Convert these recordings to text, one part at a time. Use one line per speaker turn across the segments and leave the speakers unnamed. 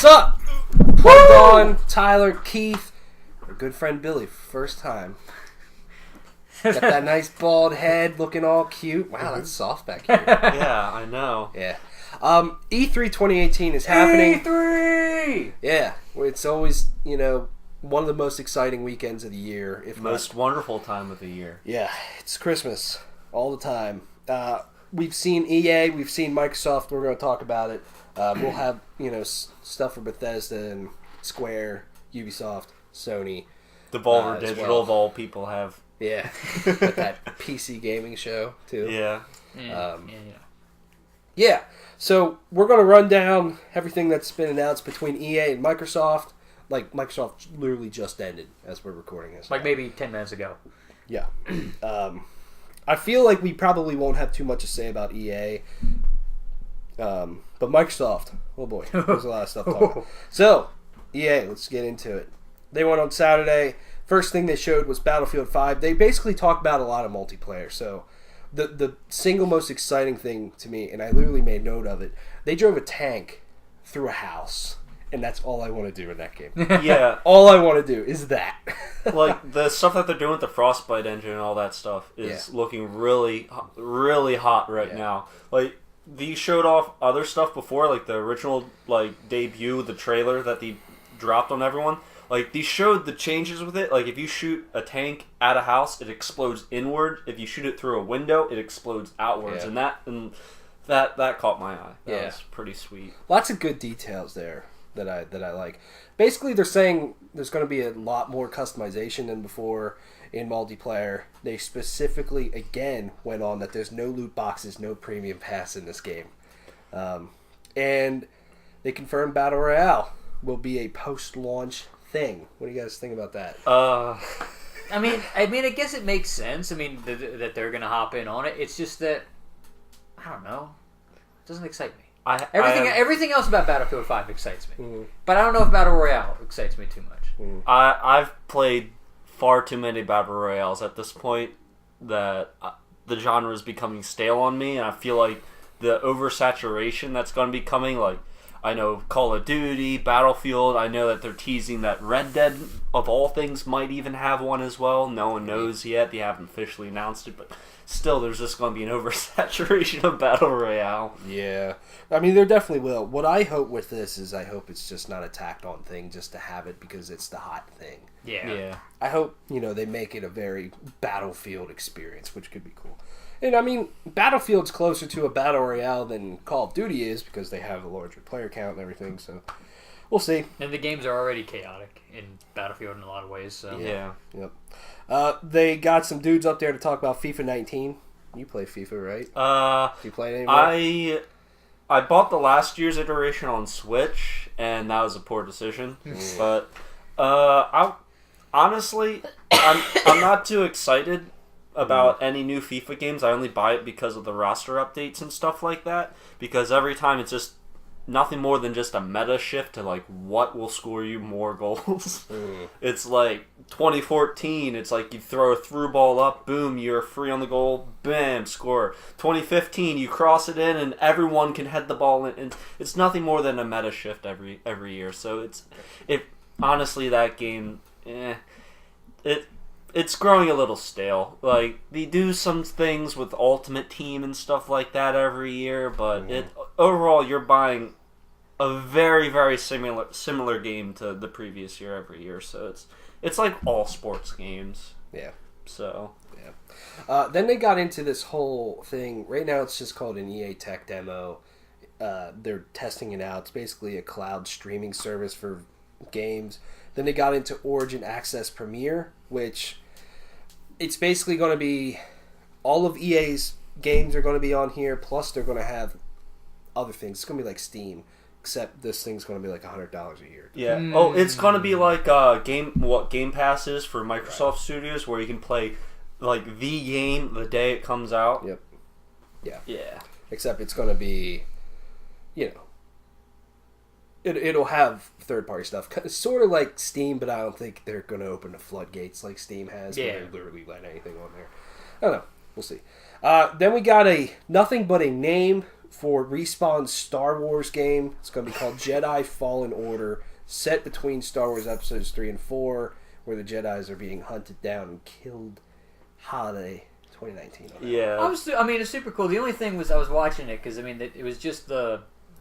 up? Dawn, Tyler, Keith, our good friend Billy, first time. Got that nice bald head, looking all cute. Wow, that's soft back here.
Yeah, I know.
Yeah. E3 2018 is happening.
E3!
Yeah, it's always, one of the most exciting weekends of the year.
Most wonderful time of the year.
Yeah, it's Christmas all the time. We've seen EA, we've seen Microsoft. We're going to talk about it. We'll have stuff for Bethesda and Square, Ubisoft, Sony.
Devolver Digital, of all people, have.
Yeah, that PC gaming show too.
Yeah.
Yeah. So we're going to run down everything that's been announced between EA and Microsoft. Like, Microsoft literally just ended as we're recording this.
Like maybe 10 minutes ago.
Yeah. I feel like we probably won't have too much to say about EA. But Microsoft, oh boy, there's a lot of stuff to talk about. So, EA, let's get into it. They went on Saturday. First thing they showed was Battlefield 5. They basically talked about a lot of multiplayer. So, the single most exciting thing to me, and I literally made note of it, they drove a tank through a house. And that's all I want to do in that game.
Yeah.
All I want to do is that.
Like, the stuff that they're doing with the Frostbite engine and all that stuff is looking really, really hot right now. Like, these showed off other stuff before, like the original debut, the trailer that they dropped on everyone. Like, these showed the changes with it. Like, if you shoot a tank at a house, it explodes inward. If you shoot it through a window, it explodes outwards.
Yeah.
And that caught my eye. That was pretty sweet.
Lots of good details there that I like. Basically, they're saying there's going to be a lot more customization than before in multiplayer. They specifically, again, went on that there's no loot boxes, no premium pass in this game. And they confirmed Battle Royale will be a post-launch thing. What do you guys think about that?
I mean, I guess it makes sense. I mean, that they're going to hop in on it. It's just that, I don't know. It doesn't excite me. Everything else about Battlefield 5 excites me. But I don't know if Battle Royale excites me too much.
I've played far too many Battle Royales at this point that the genre is becoming stale on me, and I feel like the oversaturation that's going to be coming, like, I know Call of Duty, Battlefield, I know that they're teasing that Red Dead, of all things, might even have one as well. No one knows yet. They haven't officially announced it, but still, there's just going to be an oversaturation of Battle Royale.
Yeah. I mean, there definitely will. What I hope with this is I hope it's just not a tacked-on thing just to have it because it's the hot thing.
Yeah.
I hope, they make it a very Battlefield experience, which could be cool. And, I mean, Battlefield's closer to a Battle Royale than Call of Duty is because they have a larger player count and everything, so we'll see.
And the games are already chaotic in Battlefield in a lot of ways, so...
Yeah.
Yep. They got some dudes up there to talk about FIFA 19. You play FIFA, right? Do you play it anymore?
I bought the last year's iteration on Switch, and that was a poor decision. But honestly, I'm not too excited about any new FIFA games. I only buy it because of the roster updates and stuff like that. Because every time it's just nothing more than just a meta shift to like what will score you more goals. It's like 2014, it's like you throw a through ball up, boom, you're free on the goal, bam, score. 2015, you cross it in and everyone can head the ball in. And it's nothing more than a meta shift every year. So honestly, that game, it's growing a little stale. Like, they do some things with Ultimate Team and stuff like that every year, but overall, you're buying a very, very similar game to the previous year every year. So it's like all sports games.
Yeah.
So.
Yeah. Then they got into this whole thing. Right now, it's just called an EA Tech demo. They're testing it out. It's basically a cloud streaming service for games. Then they got into Origin Access Premier, which it's basically going to be all of EA's games are going to be on here, plus they're going to have other things. It's going to be like Steam, except this thing's going to be like $100 a year.
Yeah. Oh, it's going to be like Game Pass is for Microsoft Studios, where you can play like the game the day it comes out.
Yep. Yeah.
Yeah.
Except it's going to be, it'll have third-party stuff. It's sort of like Steam, but I don't think they're going to open the floodgates like Steam has. Where they literally let anything on there. I don't know. We'll see. Then we got a nothing but a name for Respawn's Star Wars game. It's going to be called Jedi Fallen Order, set between Star Wars Episodes 3 and 4, where the Jedis are being hunted down and killed. Holiday 2019.
Yeah.
It's super cool. The only thing was I was watching it because, it was just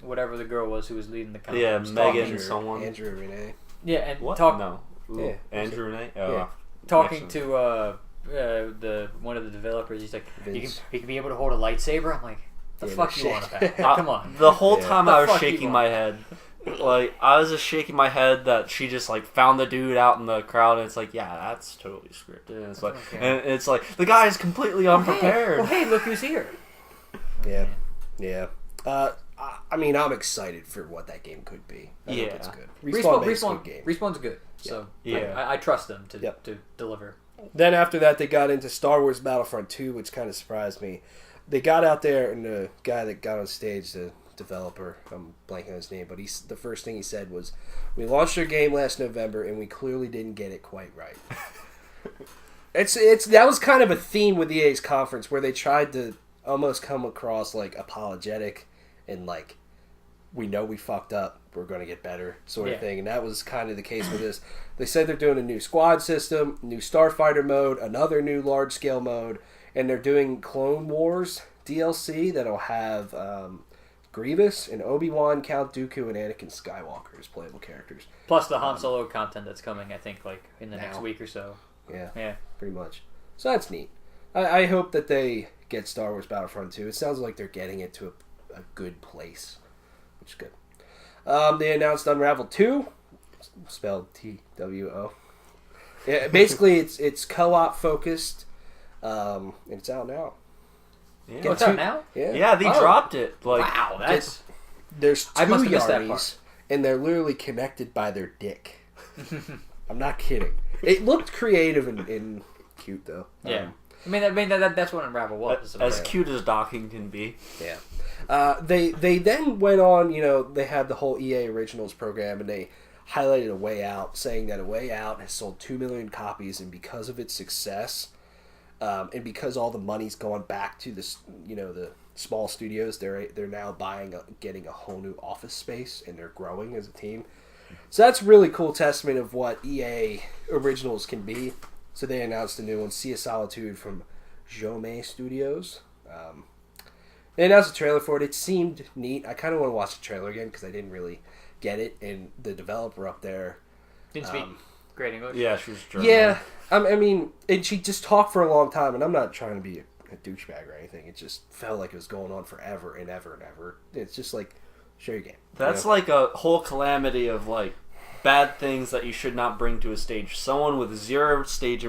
whatever the girl was who was leading the conference.
Yeah, Megan someone.
Andrew Renee.
Yeah, and
what? No. Ooh,
yeah.
Andrew Renee? Oh,
yeah.
Talking to one of the developers, he's like, he can be able to hold a lightsaber. I'm like, the fuck you want about? Come on.
The whole time I was shaking my head. Like, I was just shaking my head that she just, like, found the dude out in the crowd, and it's like, yeah, that's totally scripted. And it's like, and it's like, the guy is completely unprepared.
Well, hey, look who's here.
Yeah. Yeah. I'm excited for what that game could be. I think it's good.
Respawn's good. So,
yeah.
I trust them to deliver.
Then after that, they got into Star Wars Battlefront 2, which kind of surprised me. They got out there, and the guy that got on stage, the developer, I'm blanking on his name, but the first thing he said was, "We launched our game last November, and we clearly didn't get it quite right." That was kind of a theme with EA's conference, where they tried to almost come across like apologetic and like, we know we fucked up, we're going to get better sort of thing, and that was kind of the case with this. They said they're doing a new squad system, new Starfighter mode, another new large scale mode, and they're doing Clone Wars DLC that'll have Grievous and Obi-Wan, Count Dooku, and Anakin Skywalker as playable characters.
Plus the Han Solo content that's coming, I think, like in the next week or so.
Yeah, pretty much. So that's neat. I hope that they get Star Wars Battlefront 2. It sounds like they're getting it to a good place, which is good. They announced Unravel 2, spelled TWO. Yeah, basically it's co-op focused, and it's out now.
Yeah. It's out now?
Yeah, they dropped it. Like,
wow,
there's two
I must have missed that part.
And they're literally connected by their dick. I'm not kidding. It looked creative and cute though.
Yeah. That's what Unravel was.
As cute as docking can be.
Yeah. They then went on, they had the whole EA Originals program, and they highlighted A Way Out, saying that A Way Out has sold 2 million copies, and because of its success, and because all the money's gone back to the small studios, they're now getting a whole new office space, and they're growing as a team. So that's a really cool testament of what EA Originals can be. So they announced a new one, Sea of Solitude from Jomei Studios. They announced a trailer for it. It seemed neat. I kind of want to watch the trailer again because I didn't really get it. And the developer up there
didn't speak great English.
Yeah, she was German.
Yeah, and she just talked for a long time. And I'm not trying to be a douchebag or anything. It just felt like it was going on forever and ever and ever. It's just like, share your game.
That's like a whole calamity of like bad things that you should not bring to a stage. Someone with zero stage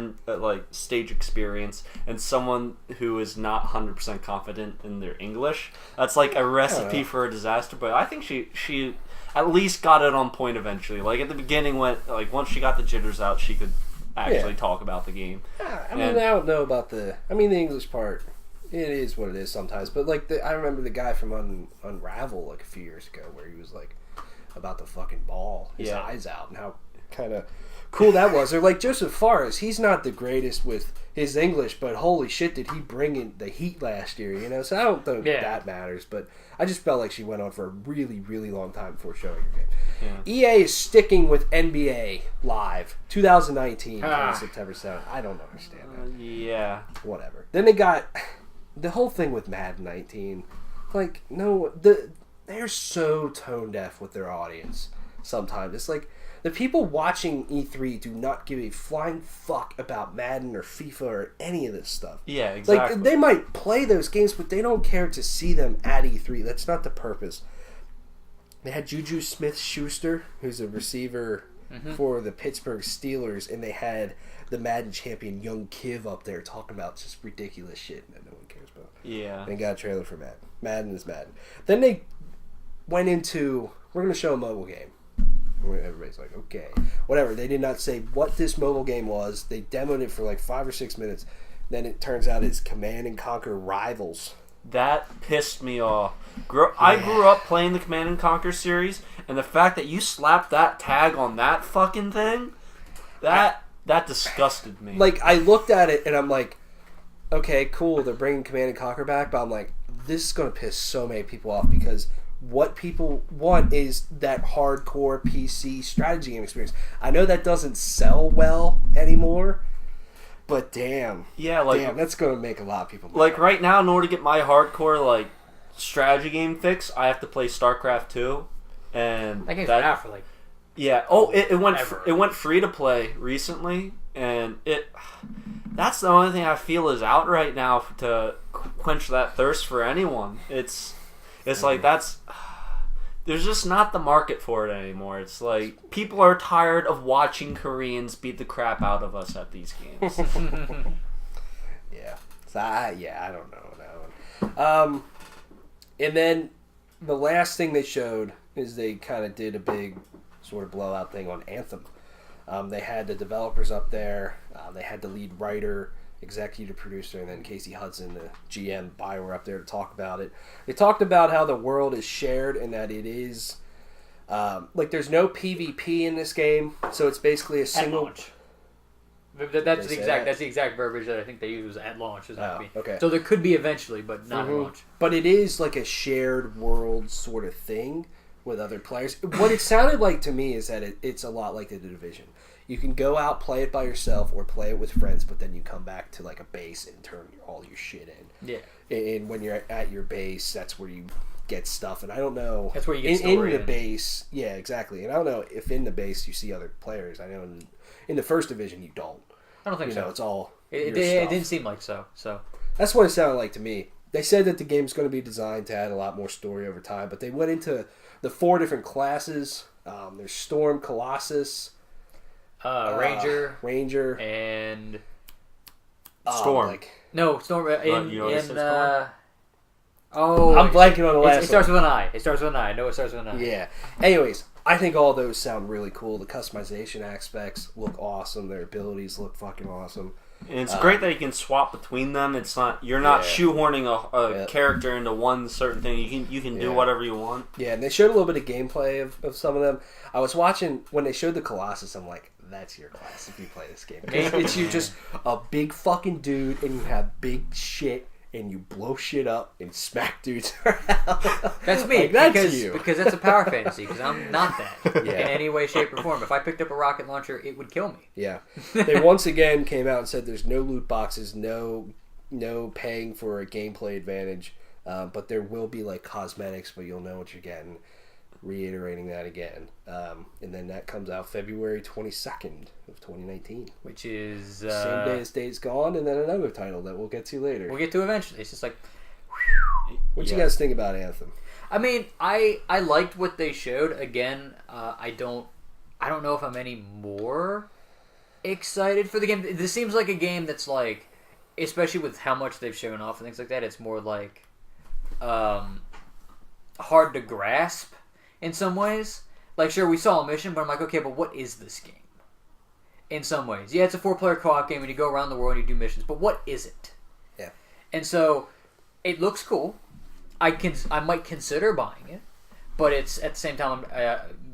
experience and someone who is not 100% confident in their English. That's like a recipe for a disaster. But I think she at least got it on point eventually. Like at the beginning, once she got the jitters out, she could actually talk about the game.
I don't know about the English part. It is what it is sometimes. But like I remember the guy from Unravel like a few years ago where he was like about to fucking ball his eyes out and how kind of cool that was. Or like Joseph Fares, he's not the greatest with his English, but holy shit did he bring in the heat last year, so I don't think that matters, but I just felt like she went on for a really, really long time before showing her game. EA is sticking with NBA Live 2019 on September 7th. I don't understand that. Whatever. Then they got the whole thing with Madden 19. Like, they're so tone deaf with their audience sometimes. It's like the people watching E3 do not give a flying fuck about Madden or FIFA or any of this stuff.
Yeah, exactly.
Like, they might play those games, but they don't care to see them at E3. That's not the purpose. They had Juju Smith-Schuster, who's a receiver for the Pittsburgh Steelers, and they had the Madden champion Young Kiv up there talking about just ridiculous shit that no one cares about.
Yeah.
And got a trailer for Madden. Madden is Madden. Then they went into, we're going to show a mobile game. Everybody's like, okay. Whatever. They did not say what this mobile game was. They demoed it for like 5 or 6 minutes. Then it turns out it's Command & Conquer Rivals.
That pissed me off. I grew up playing the Command & Conquer series, and the fact that you slapped that tag on that fucking thing, that disgusted me.
Like, I looked at it and I'm like, okay, cool, they're bringing Command & Conquer back, but I'm like, this is going to piss so many people off because what people want is that hardcore PC strategy game experience. I know that doesn't sell well anymore, but damn, that's going to make a lot of people mad.
Like right now, in order to get my hardcore like strategy game fix, I have to play StarCraft 2, and
that game's been out for like
it went free to play recently, and that's the only thing I feel is out right now to quench that thirst for anyone. It's like there's just not the market for it anymore. It's like people are tired of watching Koreans beat the crap out of us at these games.
I don't know that one. And then the last thing they showed is they kind of did a big sort of blowout thing on Anthem. They had the developers up there. They had the lead writer, executive producer, and then Casey Hudson, the GM, BioWare, up there to talk about it. They talked about how the world is shared and that it is like there's no PvP in this game, so it's basically a single.
At launch. That's the exact verbiage that I think they use was at launch.
Okay.
So there could be eventually, but not at launch.
But it is like a shared world sort of thing with other players. What it sounded like to me is that it's a lot like the Division. You can go out, play it by yourself, or play it with friends, but then you come back to like a base and turn all your shit in.
Yeah.
And when you're at your base, that's where you get stuff. And I don't know.
That's where you get story
in the base. Yeah, exactly. And I don't know if in the base you see other players. I know in the First Division you don't.
I don't think so.
It's all.
It didn't seem like so.
That's what it sounded like to me. They said that the game's going to be designed to add a lot more story over time, but they went into the 4 different classes. There's Storm, Colossus,
Ranger, and
Storm.
Storm.
I'm blanking on the last one.
It starts with an I. I know it starts with an I.
Yeah. Anyways, I think all those sound really cool. The customization aspects look awesome. Their abilities look fucking awesome.
And it's great that you can swap between them. You're not shoehorning a character into one certain thing. You can do whatever you want.
Yeah, and they showed a little bit of gameplay of some of them. I was watching when they showed the Colossus. I'm like, that's your class if you play this game. It's you just a big fucking dude, and you have big shit, and you blow shit up and smack dudes around.
That's me.
Like, that's you.
Because that's a power fantasy. Because I'm not that in any way, shape, or form. If I picked up a rocket launcher, it would kill me.
Yeah. They once again came out and said there's no loot boxes, no paying for a gameplay advantage, but there will be like cosmetics, but you'll know what you're getting. Reiterating that again. And then that comes out February 22nd of 2019.
Which is...
same day as Days Gone, and then another title that we'll get to later.
We'll get to eventually. It's just like...
What you guys think about Anthem?
I mean, I liked what they showed. Again, I don't know if I'm any more excited for the game. This seems like a game that's like... Especially with how much they've shown off and things like that, it's more like... hard to grasp in some ways. Like, sure, we saw a mission, but I'm like, okay, but what is this game? In some ways. Yeah, it's a 4-player co-op game and you go around the world and you do missions, but what is it?
Yeah.
And so, it looks cool. I might consider buying it, but it's, at the same time,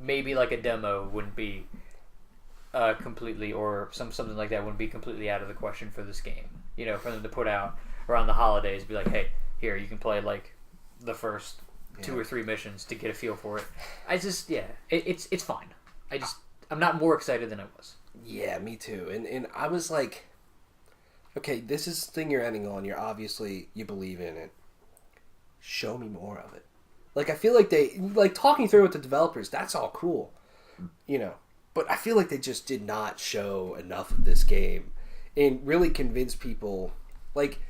maybe like a demo wouldn't be completely, or something like that wouldn't be completely out of the question for this game. You know, for them to put out around the holidays, be like, hey, here, you can play like the first 2 or 3 missions to get a feel for it. It's fine. I'm not more excited than I was.
Yeah, me too. And I was like, okay, this is the thing you're ending on. You believe in it. Show me more of it. Like, I feel like talking through with the developers, that's all cool. You know, but I feel like they just did not show enough of this game and really convince people. Like,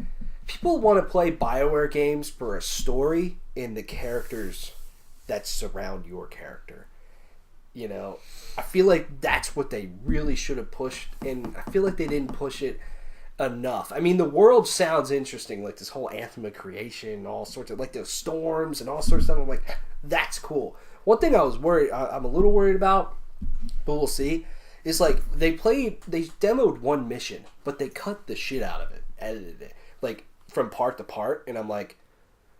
people want to play BioWare games for a story and the characters that surround your character. You know, I feel like that's what they really should have pushed, and I feel like they didn't push it enough. I mean, the world sounds interesting, like this whole Anthem of creation, all sorts of, like, those storms and all sorts of stuff. I'm like, that's cool. One thing I'm a little worried about, but we'll see, is like, they demoed one mission, but they cut the shit out of it, edited it, like, from part to part, and I'm like,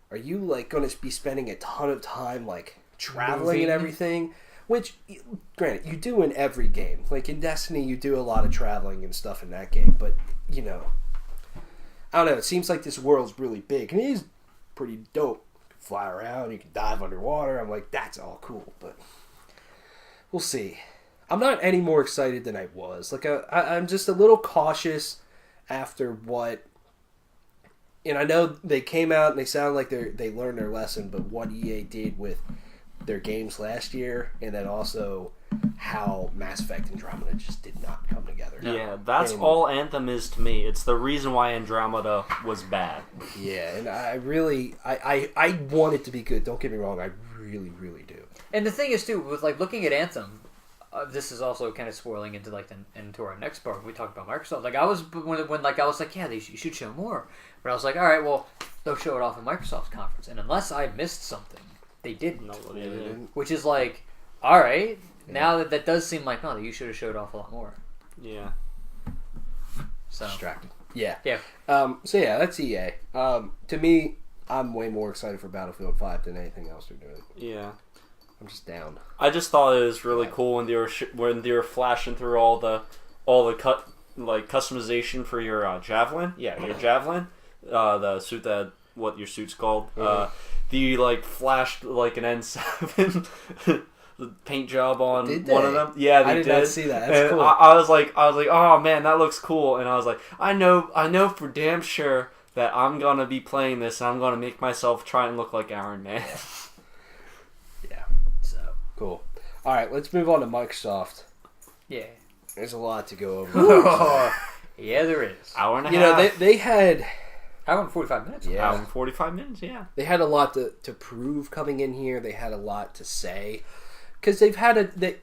are you, like, going to be spending a ton of time, like, traveling and everything? Which, granted, you do in every game. Like, in Destiny, you do a lot of traveling and stuff in that game, but, you know, I don't know, it seems like this world's really big, and it is pretty dope. You can fly around, you can dive underwater. I'm like, that's all cool, but we'll see. I'm not any more excited than I was. Like, I'm just a little cautious after what... And I know they came out and they sound like they learned their lesson, but what EA did with their games last year, and then also how Mass Effect Andromeda just did not come together.
Yeah, that's all Anthem is to me. It's the reason why Andromeda was bad.
Yeah, and I really... I want it to be good. Don't get me wrong. I really, really do.
And the thing is, too, with like looking at Anthem... this is also kind of spoiling into like into our next part when we talk about Microsoft. Like I was when like I was like, yeah, you should show more. But I was like, all right, well, they'll show it off in Microsoft's conference. And unless I missed something, they didn't.
No, they didn't.
Which is like, all right, now that does seem like, no, you should have showed off a lot more.
Yeah.
So
Distracted. Yeah.
Yeah.
So yeah, that's EA. To me, I'm way more excited for Battlefield 5 than anything else they're doing.
Yeah.
I'm just down.
I just thought it was really cool when they were flashing through all the customization for your javelin. Yeah, your javelin. The suit what your suit's called. The like flashed like an N7 the paint job on one of them. Yeah, they did.
I did not see that. That's
and
cool.
I was like, oh man, that looks cool. And I was like, I know for damn sure that I'm gonna be playing this and I'm gonna make myself try and look like Iron Man.
Cool. All right, let's move on to Microsoft.
Yeah.
There's a lot to go over.
Yeah, there is.
Hour and a half.
You know, they had...
Hour and 45 minutes.
Yeah.
Hour and 45 minutes, yeah.
They had a lot to prove coming in here. They had a lot to say. Because they've had they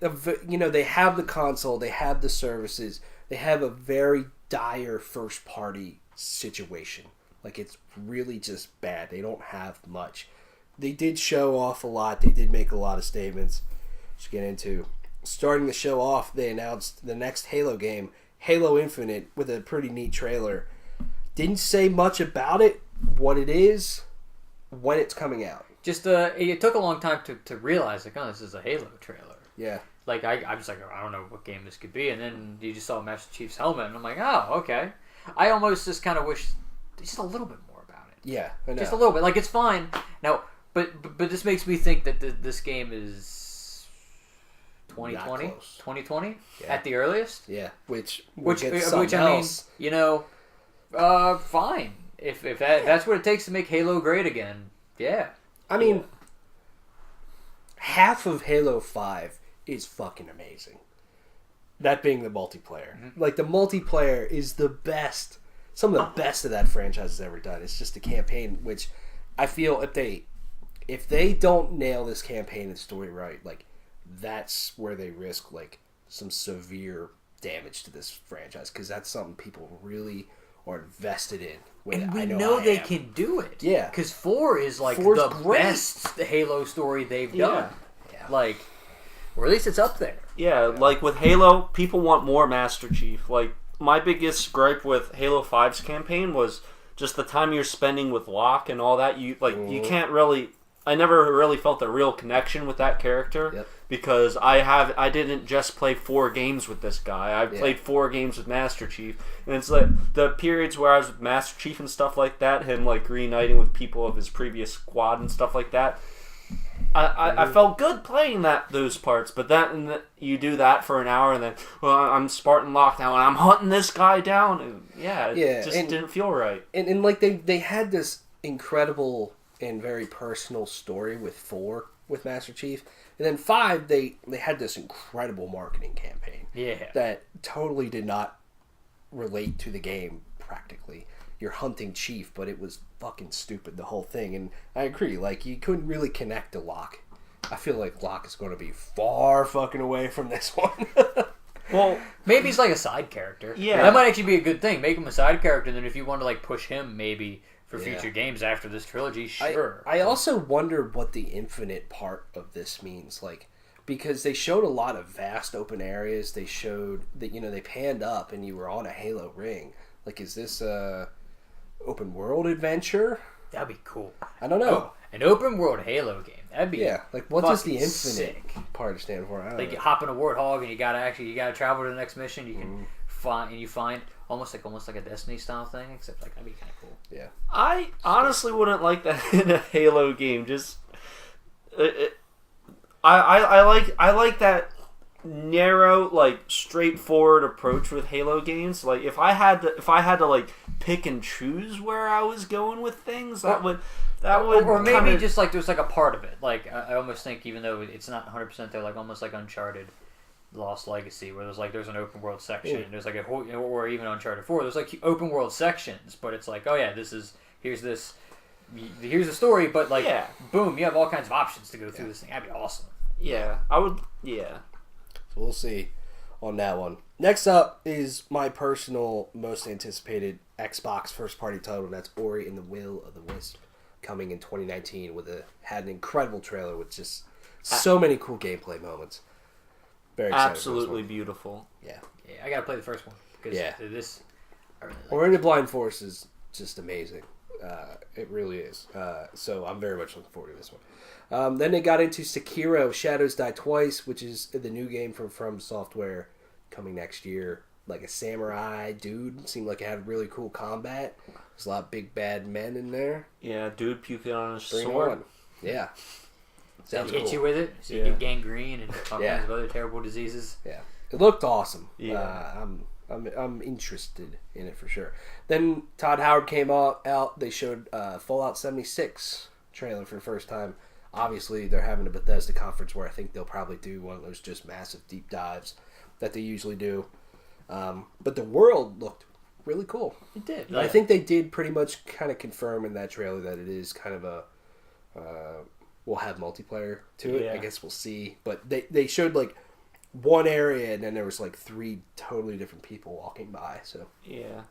have the console, they have the services, they have a very dire first-party situation. Like, it's really just bad. They don't have much. They did show off a lot. They did make a lot of statements. Let's get into. Starting the show off, they announced the next Halo game, Halo Infinite, with a pretty neat trailer. Didn't say much about it, what it is, when it's coming out.
Just it took a long time to realize, like, oh, this is a Halo trailer.
Yeah.
Like, I was like, I don't know what game this could be. And then you just saw Master Chief's helmet, and I'm like, oh, okay. I almost just kind of wish just a little bit more about it.
Yeah, I know.
Just a little bit. Like, it's fine. Now... But this makes me think that this game is 2020, 2020 at the earliest.
Yeah, which I
mean, you know, fine. If that's what it takes to make Halo great again, yeah.
I mean, half of Halo 5 is fucking amazing. That being the multiplayer. Mm-hmm. Like the multiplayer is the best, some of the best of that franchise has ever done. It's just a campaign, which I feel if they don't nail this campaign and story right, like that's where they risk like some severe damage to this franchise because that's something people really are invested in.
And we know they can do it.
Yeah,
because 4 is like the best Halo story they've done. Yeah. Like, or at least it's up there.
Yeah, like with Halo, people want more Master Chief. Like my biggest gripe with Halo 5's campaign was just the time you're spending with Locke and all that. You can't really. I never really felt a real connection with that character because I didn't just play 4 games with this guy. I played 4 games with Master Chief, and it's like the periods where I was with Master Chief and stuff like that, him like reuniting with people of his previous squad and stuff like that. I felt good playing those parts, but then you do that for an hour and then I'm Spartan Locke now and I'm hunting this guy down, and it just didn't feel right.
And like they had this incredible and very personal story with 4 with Master Chief, and then 5 they had this incredible marketing campaign that totally did not relate to the game practically. You're hunting Chief, but it was fucking stupid, the whole thing. And I agree, like you couldn't really connect to Locke. I feel like Locke is going to be far fucking away from this one.
Well, maybe he's like a side character. Yeah, that might actually be a good thing. Make him a side character, and then if you want to like push him, maybe. For future games after this trilogy, sure. I
also wonder what the infinite part of this means, like, because they showed a lot of vast open areas. They showed that, they panned up and you were on a Halo ring. Like, is this a open world adventure?
That'd be cool.
I don't know.
An open world Halo game. That'd be
like what does the infinite part stand for? I don't know.
You hop in a warthog and you gotta travel to the next mission. You can find almost like a Destiny style thing, except like that'd be kind of cool.
Yeah.
I honestly wouldn't like that in a Halo game. Just I like that narrow, like straightforward approach with Halo games. Like if I had to like pick and choose where I was going with things, that would
or maybe
kinda...
just like there's like a part of it. Like I almost think even though it's not 100% there, like almost like Uncharted Lost Legacy, where there's an open world section. There's like a whole, or even Uncharted 4. There's like open world sections, but it's like, oh yeah, here's the story, but like boom, you have all kinds of options to go through this thing. That'd be awesome.
Yeah, I would. Yeah.
So we'll see on that one. Next up is my personal most anticipated Xbox first party title, and that's Ori and the Will of the Wisp, coming in 2019 had an incredible trailer with just so many cool gameplay moments. Very excited.
Absolutely beautiful.
Yeah.
Yeah, I gotta play the first one because this. I really like
Ori and the Blind Forest is just amazing. It really is. So I'm very much looking forward to this one. Then they got into Sukira Shadows Die Twice, which is the new game from Software coming next year. Like a samurai dude. Seemed like it had really cool combat. There's a lot of big bad men in there.
Yeah, dude puking on his
Bring
sword.
On. Yeah. Sounds
hit
cool.
you with it, so you get gangrene and all kinds of other terrible diseases.
Yeah. It looked awesome.
Yeah.
I'm interested in it for sure. Then Todd Howard came out. They showed Fallout 76 trailer for the first time. Obviously, they're having a Bethesda conference where I think they'll probably do one of those just massive deep dives that they usually do. But the world looked really cool.
It did.
Yeah. I think they did pretty much kind of confirm in that trailer that it is kind of a... we'll have multiplayer to it.
Yeah.
I guess we'll see. But they showed like one area and then there was like 3 totally different people walking by. So
yeah,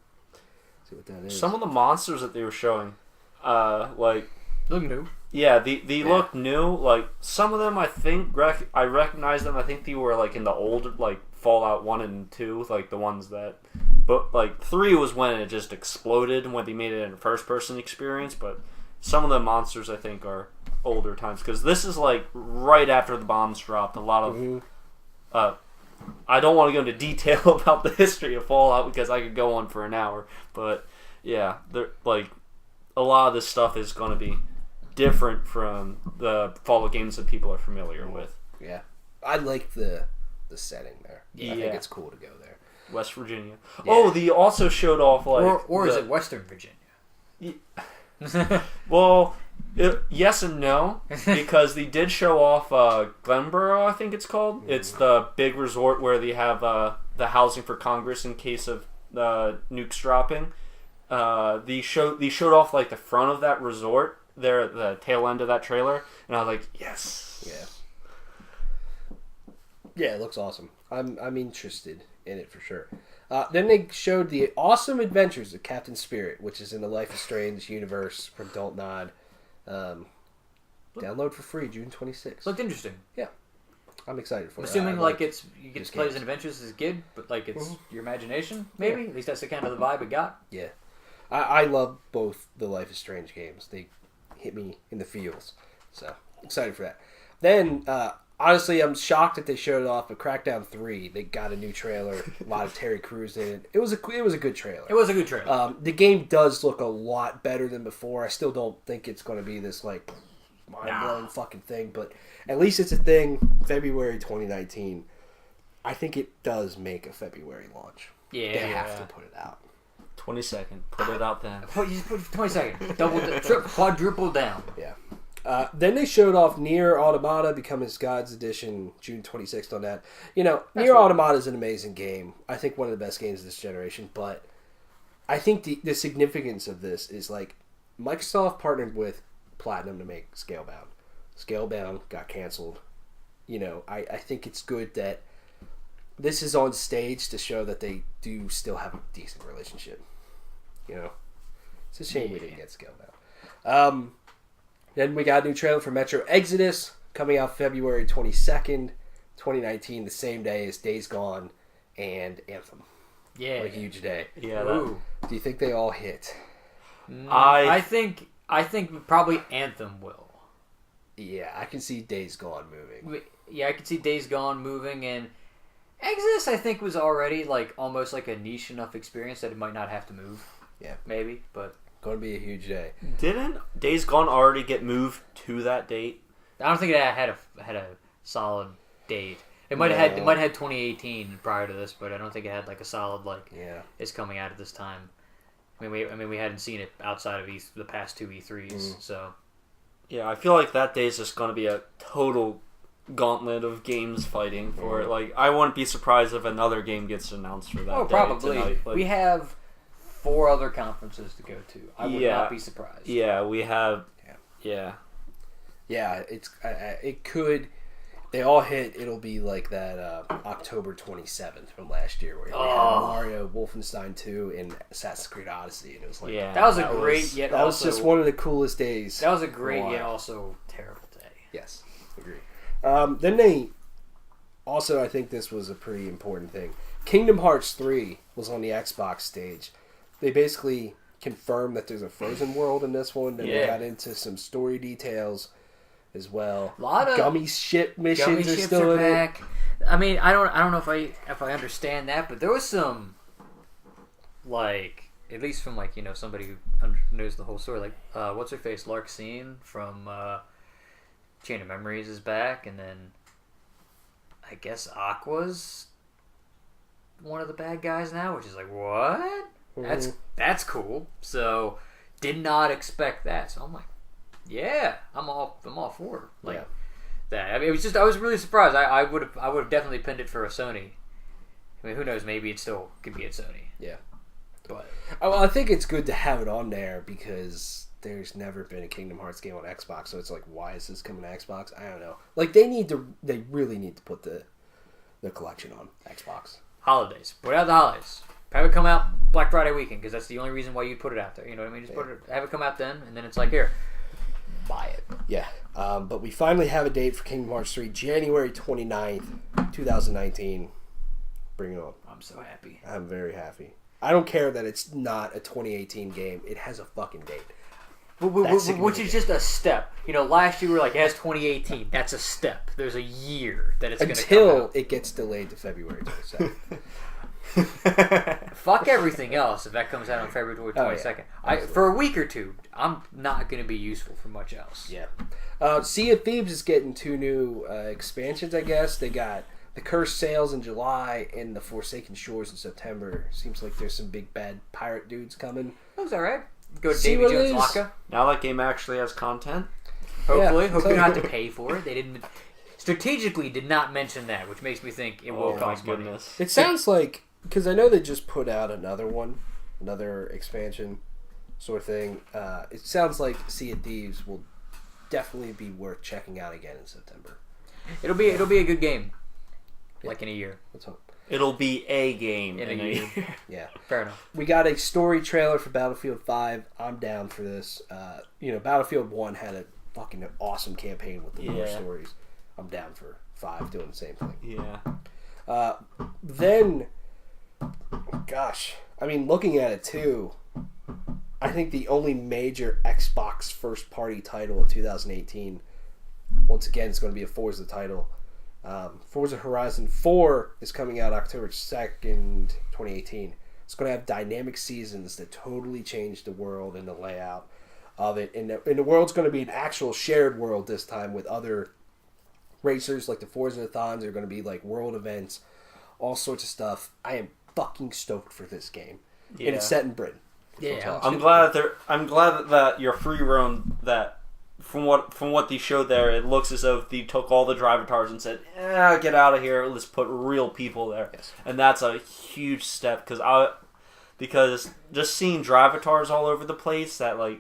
see what that is.
some of the monsters that they were showing, like
look new.
Yeah, they look new. Like some of them, I think I recognize them. I think they were like in the old like Fallout 1 and 2, like the ones that. But like 3 was when it just exploded and when they made it in a first person experience. But some of the monsters I think are older times because this is like right after the bombs dropped. A lot of I don't want to go into detail about the history of Fallout because I could go on for an hour, but yeah, like a lot of this stuff is going to be different from the Fallout games that people are familiar with.
Yeah, I like the setting there.
Yeah.
I think it's cool to go there.
West Virginia.
Yeah.
Oh, they also showed off like
or is it Western Virginia?
Well, yes and no, because they did show off Glenboro, I think it's called. Mm-hmm. It's the big resort where they have the housing for Congress in case of nukes dropping. They showed off like the front of that resort there at the tail end of that trailer, and I was like, yes.
Yeah, it looks awesome. I'm interested in it for sure. Then they showed the awesome adventures of Captain Spirit, which is in the Life is Strange universe from Don't Nod. Download for free June 26th.
Looked interesting.
Yeah, I'm excited for it.
Assuming like you get to play as an adventures as a kid, but like it's your imagination, maybe. At least that's the kind of the vibe it got.
Yeah, I love both the Life is Strange games. They hit me in the feels, so excited for that. Then honestly, I'm shocked that they showed off a Crackdown 3. They got a new trailer, a lot of Terry Crews in it. It was a good trailer.
It was a good trailer.
The game does look a lot better than before. I still don't think it's going to be this like mind-blowing fucking thing, but at least it's a thing. February 2019. I think it does make a February launch.
Yeah,
they have to put it out.
22nd, put it out then.
Put 20 seconds, quadruple down.
Yeah. Then they showed off Nier Automata Become Gods Edition, June 26th on that. You know, Nier Automata is an amazing game. I think one of the best games of this generation, but I think the significance of this is like Microsoft partnered with Platinum to make Scalebound. Scalebound got canceled. You know, I think it's good that this is on stage to show that they do still have a decent relationship. You know? It's a shame we didn't get Scalebound. Then we got a new trailer for Metro Exodus coming out February 22nd, 2019, the same day as Days Gone and Anthem.
Yeah.
What a huge day.
Yeah.
Do you think they all hit?
I think probably Anthem will.
Yeah, I can see Days Gone moving.
Yeah, I can see Days Gone moving, and Exodus, I think, was already like almost like a niche enough experience that it might not have to move.
Yeah,
maybe, but
going to be a huge day.
Didn't Days Gone already get moved to that date?
I don't think it had a solid date. It might have had 2018 prior to this, but I don't think it had like a solid it's coming out at this time. I mean we hadn't seen it outside of the past 2 E3s, so
yeah, I feel like that day is just going to be a total gauntlet of games fighting for it. Like, I wouldn't be surprised if another game gets announced for that.
Oh,
day
probably.
Tonight. Like,
we have 4 other conferences to go to. I would not be surprised.
Yeah, we have. Yeah.
It could. They all hit. It'll be like that October 27th from last year, where we had Mario, Wolfenstein 2, and Assassin's Creed Odyssey, and it was like
that was that
was just one of the coolest days.
That was a great yet also terrible day.
Yes, agree. Then they also, I think this was a pretty important thing. Kingdom Hearts 3 was on the Xbox stage. They basically confirmed that there's a Frozen world in this one. Then they got into some story details as well.
A lot of
gummy ship missions are still in
back. I mean, I don't know if I understand that, but there was some at least from somebody who knows the whole story. Like what's her face, Larxene from Chain of Memories is back, and then I guess Aqua's one of the bad guys now, which is like, what? That's cool. So did not expect that. So I'm like, yeah, I'm all for that. I mean, it was just, I was really surprised. I would have definitely pinned it for a Sony. I mean, who knows? Maybe it still could be at Sony.
Yeah,
but
I think it's good to have it on there because there's never been a Kingdom Hearts game on Xbox. So it's like, why is this coming to Xbox? I don't know. Like they really need to put the collection on Xbox.
Holidays. Put out the holidays. Have it come out Black Friday weekend because that's the only reason why you'd put it out there. You know what I mean? Just have it come out then, and then it's like, here, buy it.
Yeah. But we finally have a date for Kingdom Hearts 3, January 29th, 2019. Bring it on.
I'm so happy.
I'm very happy. I don't care that it's not a 2018 game. It has a fucking date.
Which is just a step. Last year we were like, it has 2018. That's a step. There's a year that it's going to come out.
Until it gets delayed to February 27th.
Fuck everything else if that comes out on February 22nd. For a week or two, I'm not going to be useful for much else.
Yeah. Sea of Thieves is getting 2 new expansions, I guess. They got the Cursed Sails in July and the Forsaken Shores in September. Seems like there's some big bad pirate dudes coming.
That was alright. Go to Davy Jones Laka.
Now that game actually has content.
Hopefully. Hope you don't have to pay for it. They didn't strategically did not mention that, which makes me think it will cost money.
It sounds like, because I know they just put out another expansion sort of thing. It sounds like Sea of Thieves will definitely be worth checking out again in September.
It'll be a good game. Like in a year.
Let's hope.
It'll be a game
in a year.
Yeah.
Fair enough.
We got a story trailer for Battlefield 5. I'm down for this. Battlefield 1 had a fucking awesome campaign with the more stories. I'm down for 5 doing the same thing.
Yeah.
Then, gosh, I mean, looking at it too, I think the only major Xbox first-party title of 2018, once again, is going to be a Forza title. Forza Horizon 4 is coming out October 2nd, 2018. It's going to have dynamic seasons that totally change the world and the layout of it. And the world's going to be an actual shared world this time with other racers, like the Forza-a-thons are going to be like world events, all sorts of stuff. I am fucking stoked for this game. Yeah. And it's set in Britain.
Yeah,
I'm glad that your free roam that from what they showed there, it looks as though they took all the drivatars and said, get out of here, let's put real people there.
Yes.
And that's a huge step because just seeing drivatars all over the place, that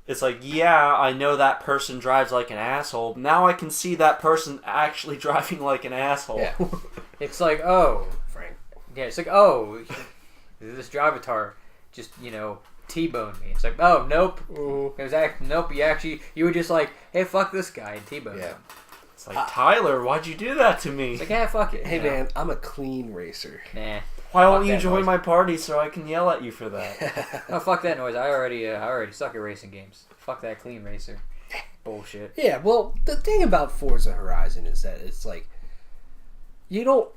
it's like, yeah, I know that person drives like an asshole. Now I can see that person actually driving like an asshole.
Yeah.
It's like,
Frank.
Yeah, it's like, this drivatar just, T-boned me. It's like, nope. It was nope. You were just like, hey, fuck this guy, and T-boned him.
It's like, Tyler, why'd you do that to me?
It's like, yeah, fuck it.
Hey, man, I'm a clean racer.
Nah.
Why don't you join my party so I can yell at you for that?
Oh, fuck that noise. I already suck at racing games. Fuck that clean racer. Bullshit.
Yeah, well, the thing about Forza Horizon is that it's like, you don't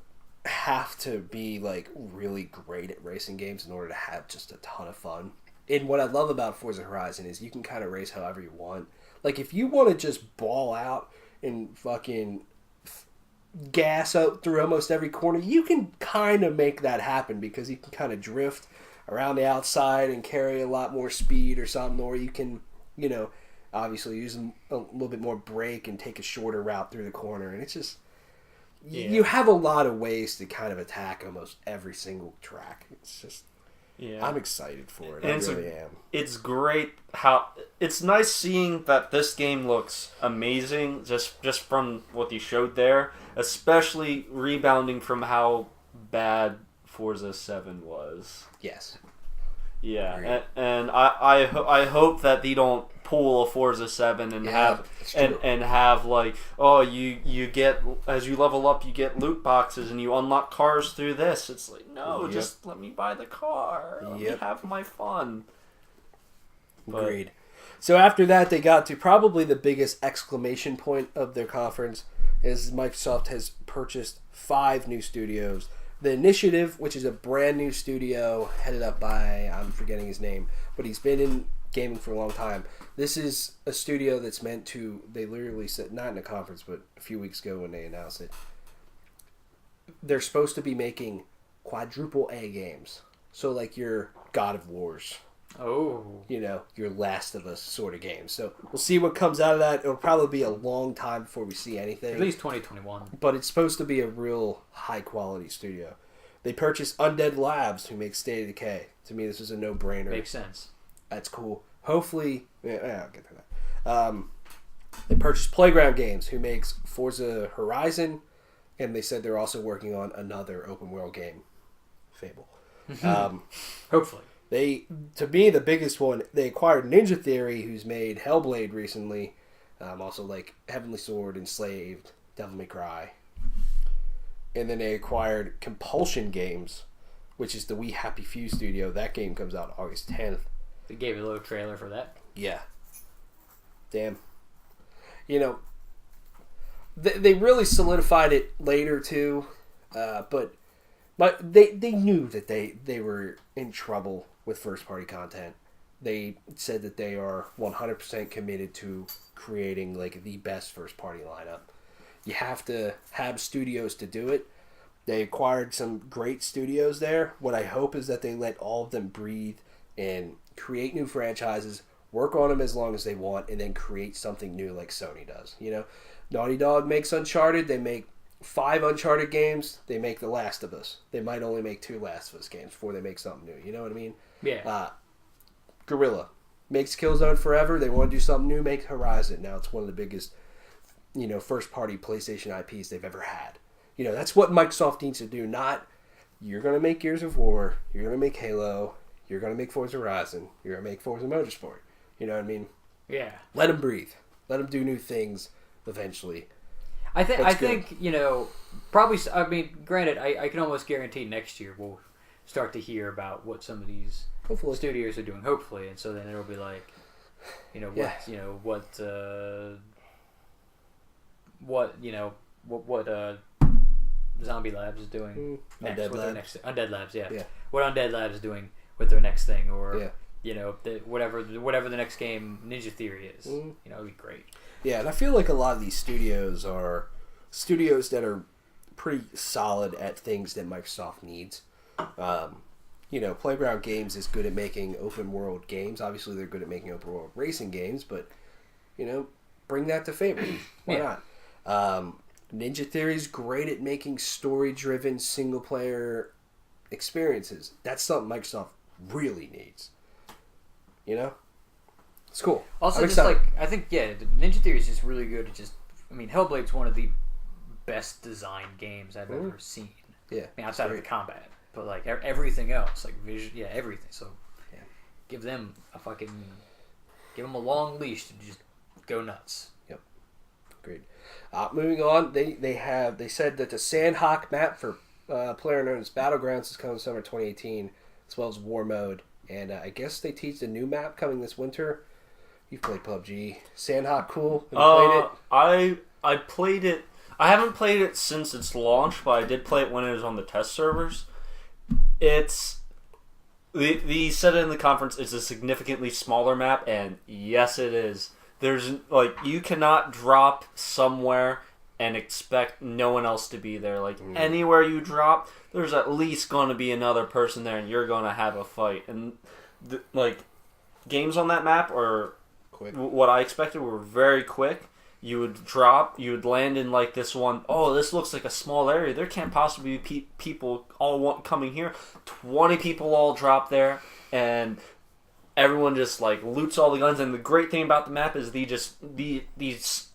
have to be like really great at racing games in order to have just a ton of fun. And what I love about Forza Horizon is you can kind of race however you want. Like if you want to just ball out and fucking gas up through almost every corner, you can kind of make that happen because you can kind of drift around the outside and carry a lot more speed or something, or you can, obviously use a little bit more brake and take a shorter route through the corner. And it's just, you have a lot of ways to kind of attack almost every single track. It's just, I'm excited for it. I really am.
It's great how it's nice seeing that this game looks amazing just from what you showed there, especially rebounding from how bad Forza 7 was.
Yes.
Yeah, and I hope that they don't pull a Forza 7 and have like, oh, you get, as you level up you get loot boxes and you unlock cars through this. It's like, no, just let me buy the car. Let me have my fun.
Agreed. So after that, they got to probably the biggest exclamation point of their conference, is Microsoft has purchased 5 new studios. The Initiative, which is a brand new studio headed up by, I'm forgetting his name, but he's been in gaming for a long time. This is a studio that's meant to, they literally said, not in a conference, but a few weeks ago when they announced it, they're supposed to be making quadruple A games. So like your God of Wars.
Oh.
Your Last of Us sort of games. So we'll see what comes out of that. It'll probably be a long time before we see anything.
At least 2021.
But it's supposed to be a real high quality studio. They purchased Undead Labs, who makes State of Decay. To me, this is a no-brainer.
Makes sense.
That's cool. Hopefully, I'll get to that. They purchased Playground Games, who makes Forza Horizon, and they said they're also working on another open world game, Fable.
Hopefully.
To me, the biggest one, they acquired Ninja Theory, who's made Hellblade recently, also like Heavenly Sword, Enslaved, Devil May Cry. And then they acquired Compulsion Games, which is the We Happy Few studio. That game comes out August 10th.
They gave you a little trailer for that.
Yeah. Damn. They really solidified it later too, but they knew that they were in trouble with first party content. They said that they are 100% committed to creating like the best first party lineup. You have to have studios to do it. They acquired some great studios there. What I hope is that they let all of them breathe and create new franchises, work on them as long as they want, and then create something new like Sony does. Naughty Dog makes Uncharted. They make 5 Uncharted games. They make The Last of Us. They might only make 2 Last of Us games before they make something new. You know what I mean?
Yeah.
Guerrilla makes Killzone Forever. They want to do something new, make Horizon. Now it's one of the biggest, first party PlayStation IPs they've ever had. That's what Microsoft needs to do. Not, you're going to make Gears of War. You're going to make Halo. You're going to make Forza Horizon. You're going to make Forza Motorsport. You know what I mean?
Yeah.
Let them breathe. Let them do new things eventually.
I think probably. I mean, granted, I can almost guarantee next year we'll start to hear about what some of these studios are doing. Hopefully, and so then it'll be like, what Zombie Labs is doing next. Undead Labs, yeah. What Undead Labs is doing with their next thing, or whatever the next game Ninja Theory is. It'd be great.
Yeah, and I feel like a lot of these studios are studios that are pretty solid at things that Microsoft needs. Playground Games is good at making open world games. Obviously, they're good at making open world racing games, but bring that to Fable. Why not? Ninja Theory is great at making story-driven single-player experiences. That's something Microsoft really needs. It's cool.
Also, I think Ninja Theory is just really good at Hellblade's one of the best designed games I've ever seen.
Yeah.
Outside of the combat, but like everything else, like vision, everything. So, give them a long leash to just go nuts.
Yep. Great. Moving on, they said that the Sandhawk map for PlayerUnknown's Battlegrounds is coming summer 2018, as well as War Mode, and I guess they teased a new map coming this winter. You've played PUBG. Sandhawk, cool. Have you played it?
I played it. I haven't played it since its launch, but I did play it when it was on the test servers. It's the said it in the conference. It's a significantly smaller map, and yes, it is. There's like you cannot drop somewhere and expect no one else to be there. Like anywhere you drop, there's at least going to be another person there, and you're going to have a fight. And like games on that map are quick. What I expected were very quick. You would drop, you would land in like this one. Oh, this looks like a small area. There can't possibly be people all coming here. 20 people all drop there, and everyone just like loots all the guns. And the great thing about the map is these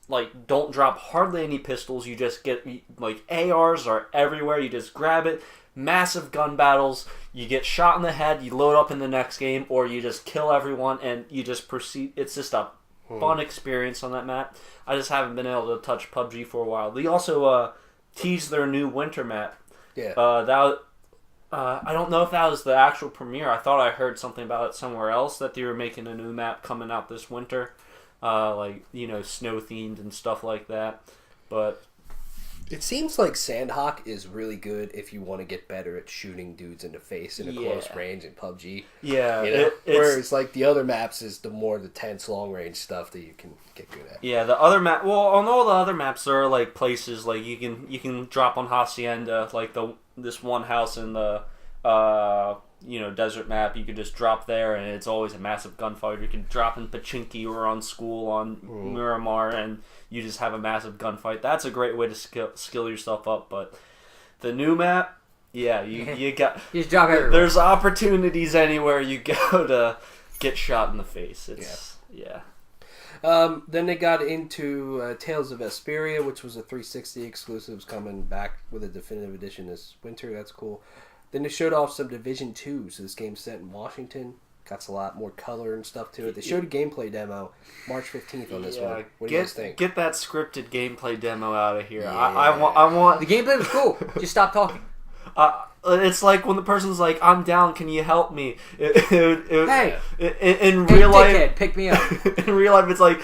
like don't drop hardly any pistols. You just get like ARs are everywhere. You just grab it. Massive gun battles. You get shot in the head. You load up in the next game, or you just kill everyone and you just proceed. It's just a fun experience on that map. I just haven't been able to touch PUBG for a while. They also teased their new winter map.
Yeah.
I don't know if that was the actual premiere. I thought I heard something about it somewhere else that they were making a new map coming out this winter, like snow themed and stuff like that. But
it seems like Sandhawk is really good if you want to get better at shooting dudes in the face in a close range in PUBG.
Yeah.
Whereas like the other maps is the tense long range stuff that you can get good at.
Yeah, the other map. Well, on all the other maps, there are like places like you can drop on Hacienda, like this one house in the desert map. You could just drop there, and it's always a massive gunfight. You can drop in Pachinki or on School on Miramar, and you just have a massive gunfight. That's a great way to skill yourself up. But the new map, you got
you just drop everywhere.
There's opportunities anywhere you go to get shot in the face.
Then they got into Tales of Vesperia, which was a 360 exclusives coming back with a definitive edition this winter. That's cool. Then they showed off some Division 2. So this game's set in Washington. Got a lot more color and stuff to it. They showed a gameplay demo March 15th on this one. What do you guys think?
Get that scripted gameplay demo out of here. Yeah. I want...
The gameplay was cool. Just stop talking.
It's like when the person's like, "I'm down. Can you help me?"
Hey,
in real life,
dickhead, pick me up.
In real life, it's like,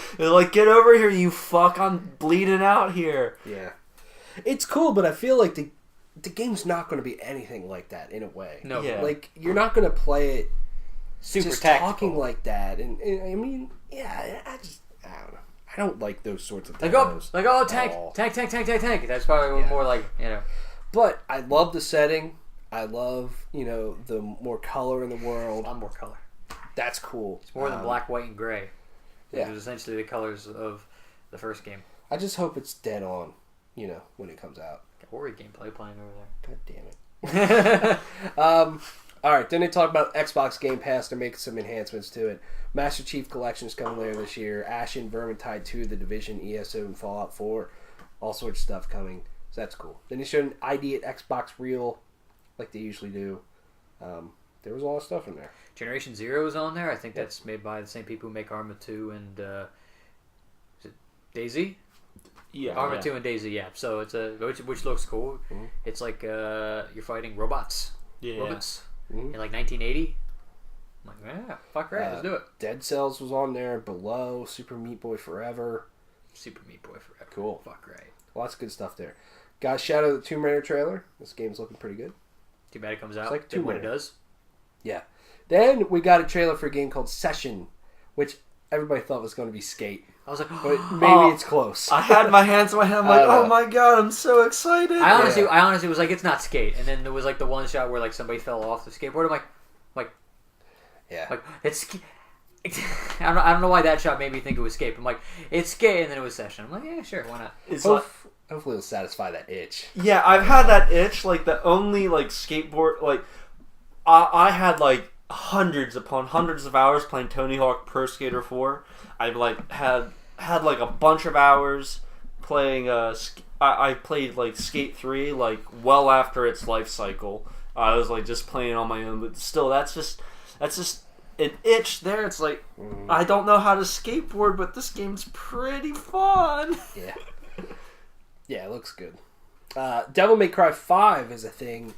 "Get over here, you fuck! I'm bleeding out here."
Yeah, it's cool, but I feel like the game's not going to be anything like that in a way.
No,
like you're not going to play it
super
just
tactical.
talking like that. And I mean, I don't know. I don't like those sorts of
things.
Tank.
That's probably more like
But I love the setting. I love, the more color in the world.
A lot more color.
That's cool.
It's more than black, white, and gray.
Yeah.
It was essentially the colors of the first game.
I just hope it's dead on, when it comes out.
Ori gameplay playing over
there. God damn it. Alright, then they talk about Xbox Game Pass. They're making some enhancements to it. Master Chief Collection's coming later this year. Ashen, Vermintide 2, The Division, ESO, and Fallout 4. All sorts of stuff coming. So that's cool. Then they showed an ID at Xbox Reel, like they usually do. There was a lot of stuff in there.
Generation Zero is on there. I think that's made by the same people who make Arma 2 and is it DayZ?
Yeah,
Arma 2 and DayZ. Yeah. So it's which looks cool. Mm-hmm. It's like you're fighting robots.
Yeah.
Robots in like 1980. I'm like, fuck right, let's do it.
Dead Cells was on there. Below, Super Meat Boy Forever.
Super Meat Boy Forever.
Cool.
Fuck right.
Lots of good stuff there. Got Shadow of the Tomb Raider trailer. This game's looking pretty good.
Too bad it comes out.
It's like
when it does.
Yeah. Then we got a trailer for a game called Session, which everybody thought was going to be Skate.
I was like,
but maybe it's close.
I had my hands in my head. I'm like, oh my god, I'm so excited.
I honestly was like, it's not Skate. And then there was like the one shot where like somebody fell off the skateboard. I'm like, it's. I don't know why that shot made me think it was Skate. I'm like, it's Skate, and then it was Session. I'm like, yeah, sure, why not?
It's hopefully it'll satisfy that itch.
Yeah, I've had that itch. Like the only like skateboard, like I had like hundreds upon hundreds of hours playing Tony Hawk Pro Skater 4. I like had like a bunch of hours playing. I played like Skate 3 like well after its life cycle. I was like just playing on my own, but still, that's just an itch there. It's like I don't know how to skateboard, but this game's pretty fun.
Yeah. Yeah, it looks good. Devil May Cry 5 is a thing.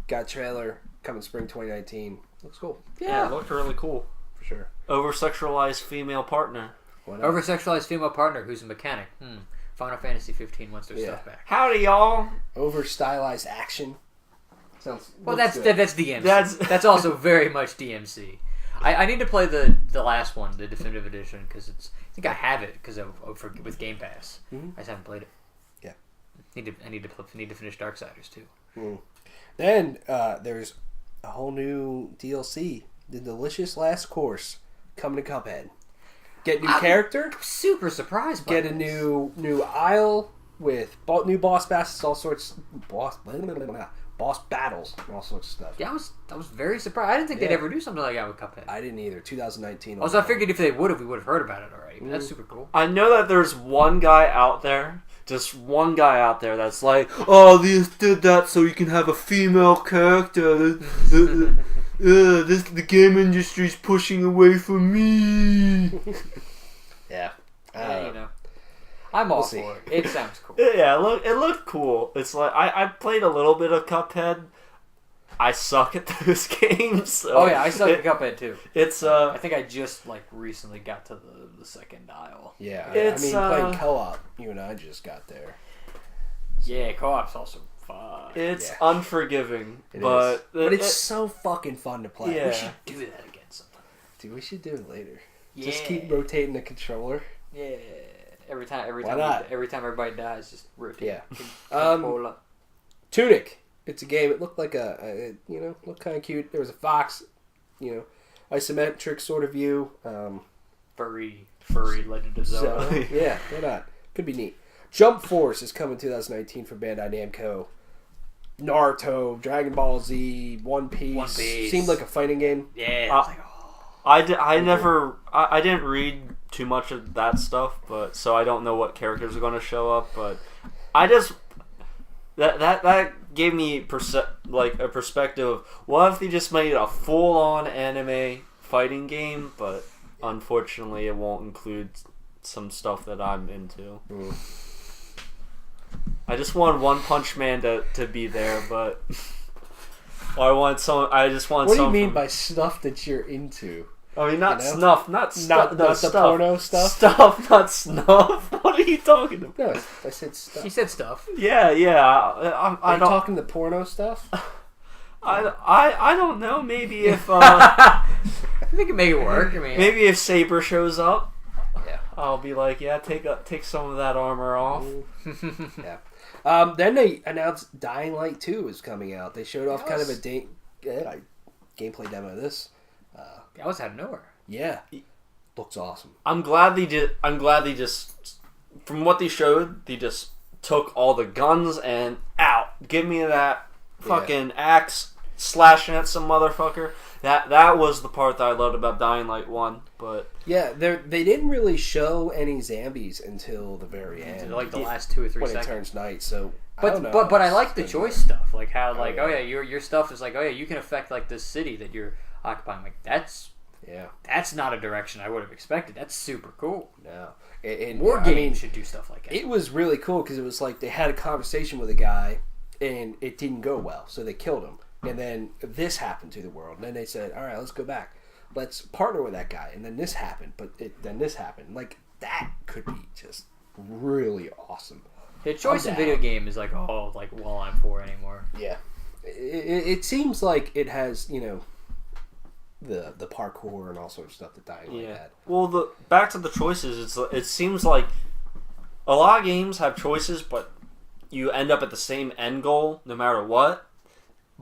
Got a trailer coming spring 2019. Looks cool.
Yeah, it looked really cool.
For sure.
Over-sexualized female partner.
Over-sexualized female partner who's a mechanic. Final Fantasy 15 wants their stuff back.
Howdy, y'all.
Over stylized action. Sounds.
Well, that's DMC. That's also very much DMC. I need to play the last one, the definitive edition, because I think I have it because with Game Pass.
Mm-hmm.
I just haven't played it.
Yeah.
I need to finish Darksiders too.
Mm. Then there's a whole new DLC, the Delicious Last Course, coming to Cuphead. Get new character.
I'm super surprised by
Get a new aisle with new boss battles, all sorts boss battles, and all sorts of stuff.
Yeah, I was very surprised. I didn't think they'd ever do something like that with Cuphead.
I didn't either. 2019.
Also, I figured if they would have, we would have heard about it already. But that's super cool.
I know that there's one guy out there, just one guy out there that's like, oh, they did that so you can have a female character. The game industry's pushing away from me.
Yeah.
You know. I'm all for it. It sounds cool.
Yeah, it looked cool. It's like I played a little bit of Cuphead. I suck at those games. So
I suck at Cuphead too.
It's
I think I just recently got to the second aisle.
Yeah, playing co-op. You and I just got there.
So. Yeah, co-op's also fun.
It's unforgiving,
but it's so fucking fun to play.
Yeah. We should do that again sometime.
Dude, we should do it later.
Yeah.
Just keep rotating the controller.
Yeah. Every time everybody dies, just rotate.
Yeah. Tunic. It's a game. It looked like looked kind of cute. There was a fox, isometric sort of view.
Furry Legend of Zelda.
So, yeah, why not? Could be neat. Jump Force is coming 2019 for Bandai Namco. Naruto, Dragon Ball Z, One Piece. Seemed like a fighting game.
Yeah.
I didn't read too much of that stuff, so I don't know what characters are going to show up. But I just that gave me a perspective of what if they just made a full-on anime fighting game, but unfortunately it won't include some stuff that I'm into.
Mm.
I just want One Punch Man to be there, but What do
you mean by stuff that you're into?
I mean, not snuff, not
the porno stuff.
Stuff, not snuff. What are you talking about?
No, I said stuff.
He said stuff.
Yeah.
Are you talking the porno stuff?
I don't know. Maybe if
I think it can make it work. I mean,
maybe if Saber shows up,
yeah,
I'll be like, yeah, take some of that armor off.
Yeah. Then they announced Dying Light 2 is coming out. They showed off kind of a gameplay demo of this.
That was out of nowhere.
Yeah, looks awesome.
I'm glad they just from what they showed, they just took all the guns and out. Give me that fucking axe slashing at some motherfucker. That was the part that I loved about Dying Light 1. But
yeah, they didn't really show any zombies until the very end,
like the last 2 or 3
when
seconds.
It turns night. So,
but I like the choice stuff, like how your stuff is like you can affect like this city that you're occupying. Like that's not a direction I would have expected. That's super cool.
No,
more games should do stuff like that.
It was really cool because it was like they had a conversation with a guy and it didn't go well, so they killed him. And then this happened to the world. And then they said, all right, let's go back. Let's partner with that guy. And then this happened. Then this happened. Like, that could be just really awesome.
The choice in video game is like, all I'm for anymore.
Yeah. It seems like it has, the parkour and all sorts of stuff that Dying Light had.
Well, back to the choices, it seems like a lot of games have choices, but you end up at the same end goal no matter what.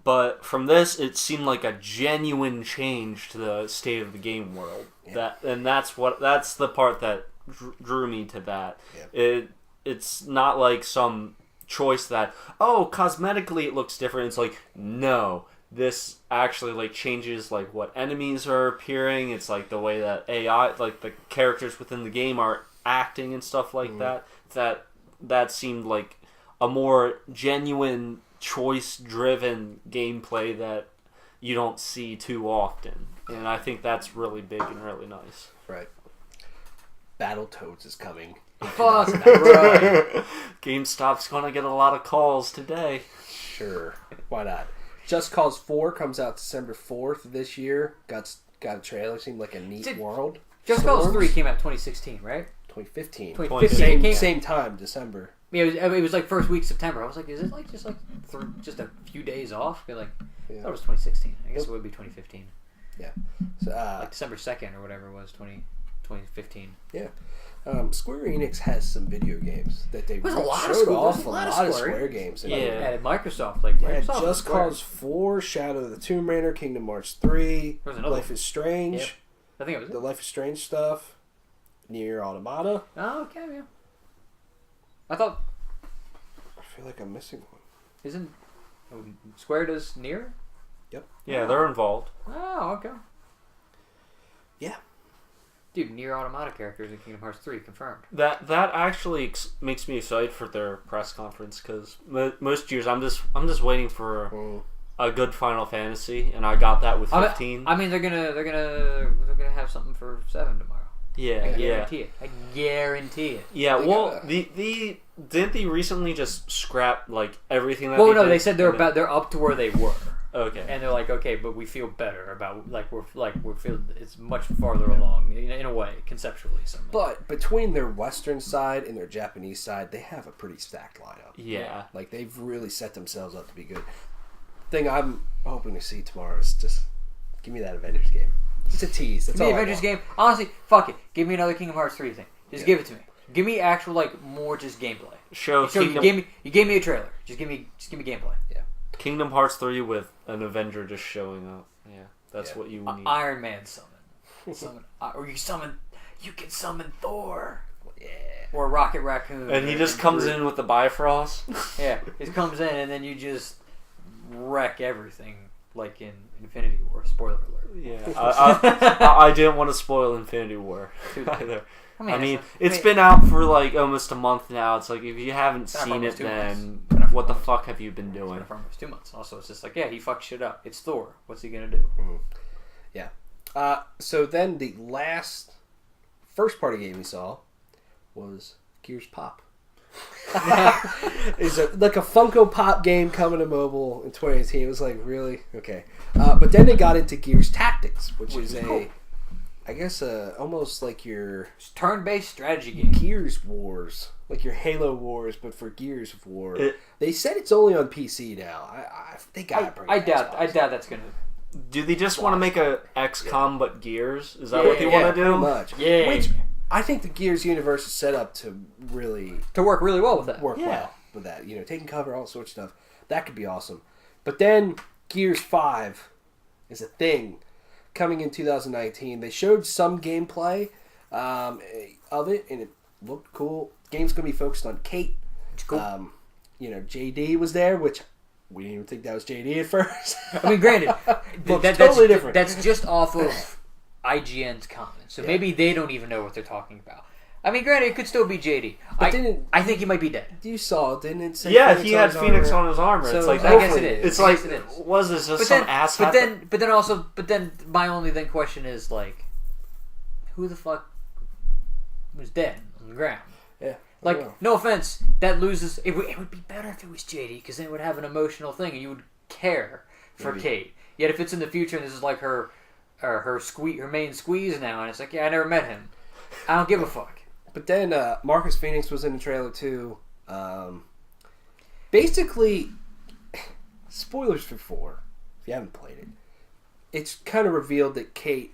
But from this, it seemed like a genuine change to the state of the game world. Yeah. That's the part that drew me to that. Yeah. It's not like some choice that cosmetically it looks different. It's like no, this actually like changes like what enemies are appearing. It's like the way that AI, like the characters within the game are acting and stuff like that. That seemed like a more genuine, choice-driven gameplay that you don't see too often, and I think that's really big and really nice.
Right. Battletoads is coming.
Fuck, right.
GameStop's gonna get a lot of calls today.
Sure, why not? Just Cause 4 comes out December 4th this year. Got a trailer. Seemed like a neat world.
Just Cause 3 came out 2016, right?
2015.
2015.
Same time, December.
Yeah, it was like first week September. I was like, is it like just a few days off? Like, I thought it was 2016. I guess it would be 2015.
Yeah. So,
like December 2nd or whatever it was, 2015.
Yeah. Square Enix has some video games that they
There's
showed
a lot
off.
of
Square games.
Yeah. At Microsoft. Like, Microsoft
Just Cause 4, Shadow of the Tomb Raider, Kingdom Hearts 3, Life is Strange.
Yep. I think it was
the Life is Strange stuff. Nier Automata.
Oh, okay, yeah. I thought...
I feel like I'm missing one.
Isn't... Square does Nier?
Yep.
Yeah, they're involved.
Oh, okay.
Yeah.
Dude, Nier Automata characters in Kingdom Hearts 3 confirmed.
That actually makes me excited for their press conference because most years I'm just waiting for a good Final Fantasy, and I got that with 15.
I mean, they're gonna have something for 7 tomorrow.
Yeah,
I guarantee it.
Yeah, well, didn't they recently just scrap like everything that?
They said they're up to where they were.
Okay.
And they're like, okay, but we feel better about we're feeling it's much farther along in a way conceptually. Somehow.
But between their Western side and their Japanese side, they have a pretty stacked lineup.
Yeah.
Like they've really set themselves up to be good. Thing I'm hoping to see tomorrow is just give me that Avengers game. It's a tease. That's
give me
all
Avengers game. Honestly, fuck it. Give me another Kingdom Hearts 3 thing. Just give it to me. Give me actual more just gameplay. You gave me a trailer. Just give me gameplay. Yeah.
Kingdom Hearts 3 with an Avenger just showing up. Yeah, that's what you need.
Iron Man summon. Or you can summon Thor. Yeah. Or Rocket Raccoon.
And he just comes in with the Bifrost.
Yeah, he comes in and then you just wreck everything like in Infinity War. Spoiler alert.
Yeah, I didn't want to spoil Infinity War either. I mean, it's been out for like almost a month now. It's like if you haven't seen it, then what the fuck have you been doing?
For almost 2 months. Also, it's just like, yeah, he fucked shit up. It's Thor. What's he gonna do?
Mm-hmm. Yeah. So then the first party game we saw was Gears Pop. It's like a Funko Pop game coming to mobile in 2018. It was like, really? Okay. But then they got into Gears Tactics, which is I guess almost like your
turn-based strategy game.
Gears Wars. Like your Halo Wars, but for Gears of War. They said it's only on PC now. They gotta bring it.
I doubt that's gonna...
Do they just want to make a XCOM but Gears? Is that what they want to do?
Pretty much.
Yeah.
Which I think the Gears universe is set up to
work really well with that.
Well with that. Taking cover, all sorts of stuff. That could be awesome. But then Gears 5 is a thing coming in 2019. They showed some gameplay of it, and it looked cool. Game's going to be focused on Kate.
It's cool.
JD was there, which we didn't even think that was JD at first.
I mean, granted,
that's totally different.
That's just off of IGN's comments, so maybe they don't even know what they're talking about. I mean, granted, it could still be JD. I think he might be dead.
You saw, didn't it say?
Yeah, he had Phoenix on his armor.
So
it's like
I guess it is.
It's like, was this just some ass?
But then my only question is like, who the fuck was dead on the ground?
Yeah.
Like, no offense, that loses. It would be better if it was JD because then it would have an emotional thing and you would care for Kate. Yet if it's in the future and this is like her main squeeze now, and it's like, yeah, I never met him. I don't give a fuck.
But then Marcus Phoenix was in the trailer too. Basically, spoilers for 4, if you haven't played it. It's kind of revealed that Kate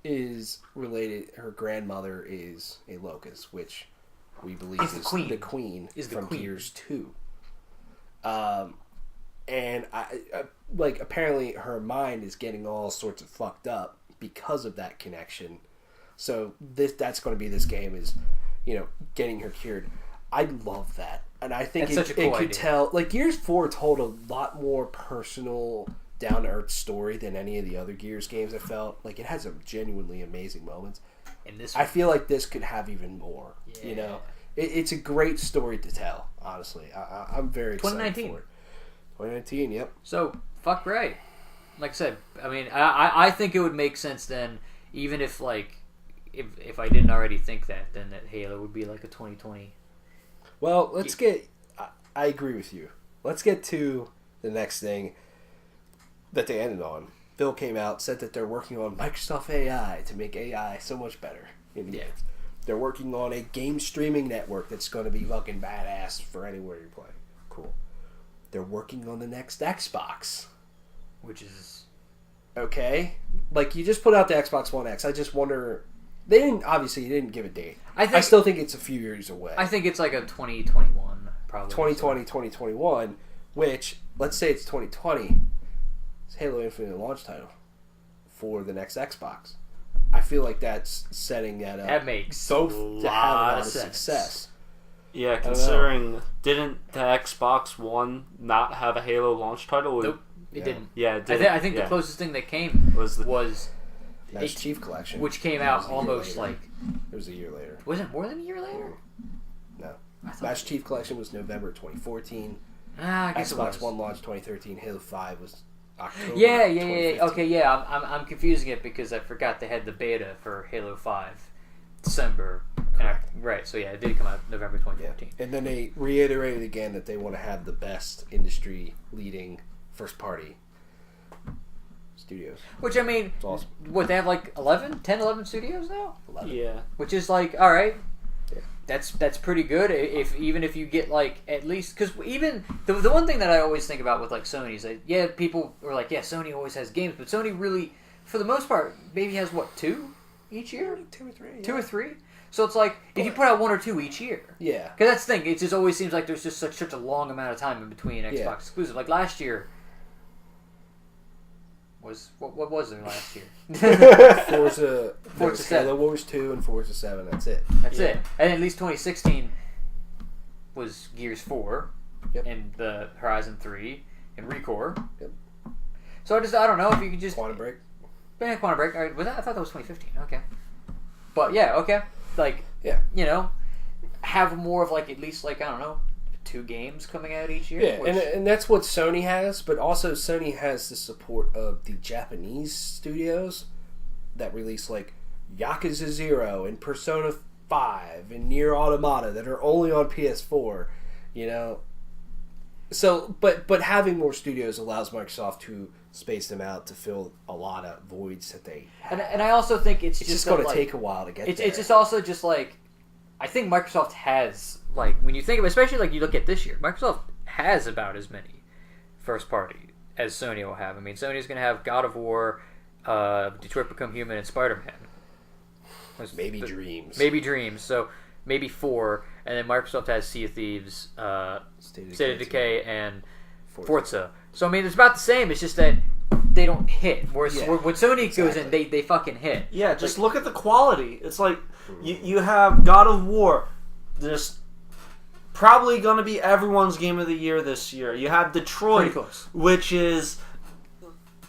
is related. Her grandmother is a Locust, which we believe is the queen from Gears 2. And apparently her mind is getting all sorts of fucked up because of that connection. So that's going to be this game is, getting her cured. I love that, and I think it could tell. Like Gears 4 told a lot more personal, down to earth story than any of the other Gears games. I felt like it has some genuinely amazing moments.
And
I feel like this could have even more. Yeah. It's a great story to tell. Honestly, I'm very excited for it. 2019, yep.
So fuck right. Like I said, I mean, I think it would make sense then, even if if I didn't already think that, then that Halo would be like a 2020.
Well, let's get... I agree with you. Let's get to the next thing that they ended on. Phil came out, said that they're working on Microsoft AI to make AI so much better in the games. They're working on a game streaming network that's going to be fucking badass for anywhere you play. Cool. They're working on the next Xbox.
Which is...
Okay. Like, you just put out the Xbox One X. I just wonder... They didn't give a date. I still think it's a few years away.
I think it's like a 2021, probably.
2020, 2021, which, let's say it's 2020. It's Halo Infinite launch title for the next Xbox. I feel like that's setting that up.
That makes
both to have a lot of
sense.
Success.
Yeah, considering didn't the Xbox One not have a Halo launch title?
Nope, it didn't.
Yeah, it didn't.
I think the closest thing that came was
Master Chief Collection,
which came out almost like...
It was a year later.
Was it more than a year later?
No. Master Chief Collection was November 2014.
I guess
Xbox One launch 2013. Halo 5 was October.
Yeah. Okay, yeah. I'm confusing it because I forgot they had the beta for Halo 5, December. Right. So yeah, it did come out November 2014.
Yeah. And then they reiterated again that they want to have the best industry-leading first-party studios.
Which, I mean,
it's awesome.
What, they have like 11 studios now?
11.
Yeah.
Which is like, all right.
Yeah.
That's pretty good. Even if you get like at least, because even the one thing that I always think about with like Sony is that people are like, yeah, Sony always has games, but Sony really, for the most part, maybe has what, 2 each year,
2 or 3,
2 or 3. So it's like if you put out 1 or 2 each year,
yeah.
Because that's the thing. It just always seems like there's just such a long amount of time in between Xbox exclusive. Like last year. What was there last year?
Forza
7.
Halo Wars 2 and Forza 7. That's it.
That's it. And at least 2016 was Gears 4 and the Horizon 3 and Recore.
Yep.
So I don't know if you could just
Quantum Break.
Yeah, Quantum Break. All right, I thought that was 2015. Okay. But yeah, okay. Like have more of like at least like I don't know. 2 games coming out each year.
Yeah, and that's what Sony has, but also Sony has the support of the Japanese studios that release like Yakuza 0 and Persona 5 and Nier Automata that are only on PS4, you know. So, but having more studios allows Microsoft to space them out to fill a lot of voids that they have.
And I also think it's just
going to take a while to get there.
It's just also just like I think Microsoft has, like, when you think of it, especially like you look at this year, Microsoft has about as many first party as Sony will have. I mean, Sony's going to have God of War, Detroit Become Human, and Spider-Man.
Maybe Dreams.
So maybe 4, and then Microsoft has Sea of Thieves, State of Decay, and Forza. So I mean, it's about the same. It's just that they don't hit. Whereas when Sony goes in, they fucking hit.
Yeah, just look at the quality. It's like you have God of War, just probably going to be everyone's game of the year this year. You have Detroit, which